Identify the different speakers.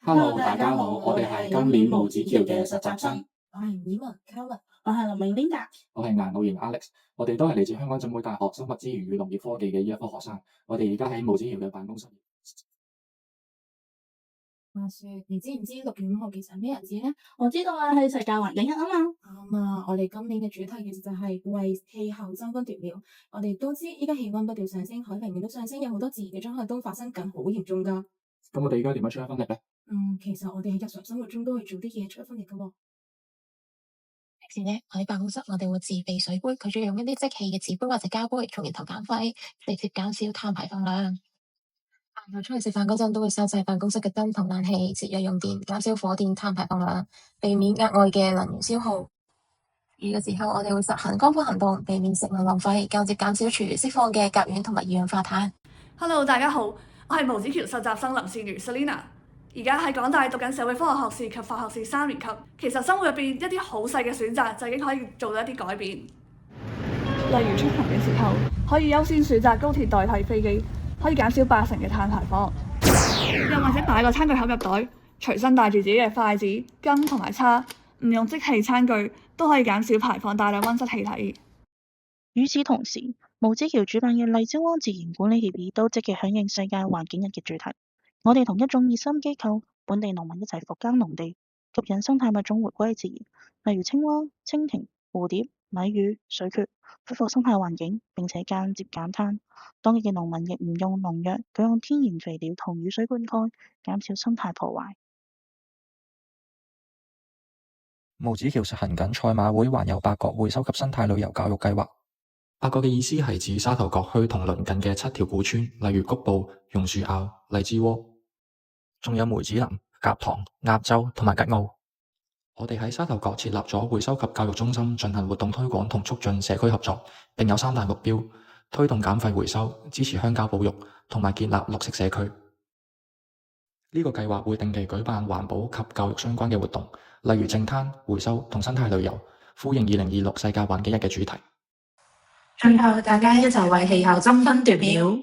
Speaker 1: Hello，大家好，我哋係今年無子橋嘅實習生。
Speaker 2: 我係以文 Carmen，我係林永 Linda，
Speaker 1: 我係顏浩然 Alex，我哋都係嚟自香港浸會大學生物資源與農業科技嘅醫科學生。我哋而家喺無子橋嘅辦公室。
Speaker 2: 話說，你知唔知6月5號其實係咩日子咧？
Speaker 3: 我知道啊，係世界環境日啊嘛。
Speaker 2: 啱啊！我哋今年嘅主題其實就係為氣候爭分奪秒。我哋都知依家氣溫不斷上升，海平面都上升，有好多自然嘅災害都發生緊，好嚴重噶。
Speaker 1: 咁我哋而家點樣出一分力咧？
Speaker 2: 其實我哋喺日常生活中都會做啲嘢出一分力噶。
Speaker 4: 平時咧，喺辦公室我哋會自備水杯，佢仲要用一啲即棄嘅紙杯或者膠杯，從源頭減廢，直接減少碳排放量。出去食飯嗰陣都會收晒辦公室嘅燈同冷氣，節約用電，減少火電碳排放量，避免額外嘅能源消耗。呢個時候我哋會實行光譜行動，避免食物浪費，間接減少廚餘釋放嘅甲烷同埋二氧化碳。
Speaker 5: Hello， 大家好，我係無子橋實習生林善如 Selina， 而家喺港大讀緊社會科學學士及法學士3年級。其實生活入邊一啲好細嘅選擇就已經可以做到一啲改變，例如出行嘅時候可以優先選擇高鐵代替飛機，可以減少80%嘅碳排放，又或者擺個餐具盒入袋，隨身帶住自己嘅筷子、羹同埋叉，唔用即棄餐具都可以減少排放大量溫室氣體。
Speaker 6: 與此同時，無子橋主辦嘅荔椒灣自然管理協議都積極響應世界環境日嘅主題。我哋同一眾熱心機構、本地農民一齊復耕農地，吸引生態物種回歸自然，例如青蛙、蜻蜓、蝴蝶、米魚、水蕨，恢復生態環境，並且間接減碳。當地嘅農民亦唔用農藥，佢用天然肥料同雨水灌溉，減少生態破壞。
Speaker 7: 無子橋實行緊賽馬會環遊八角回收及生態旅遊教育計劃。
Speaker 1: 八角嘅意思係指沙頭角墟同鄰近嘅7條古村，例如谷埔、榕樹坳、荔枝窩，
Speaker 7: 仲有梅子林、甲塘、鴨洲同埋吉澳。
Speaker 1: 我哋喺沙頭角設立咗回收及教育中心，進行活動推廣同促進社區合作，並有3大目標：推動減廢回收、支持鄉郊保育同埋建立綠色社區。呢個計劃會定期舉辦環保及教育相關嘅活動，例如淨灘、回收同生態旅遊，呼應2026世界環境日嘅主題。
Speaker 4: 最後，大家一齊為氣候爭分奪秒。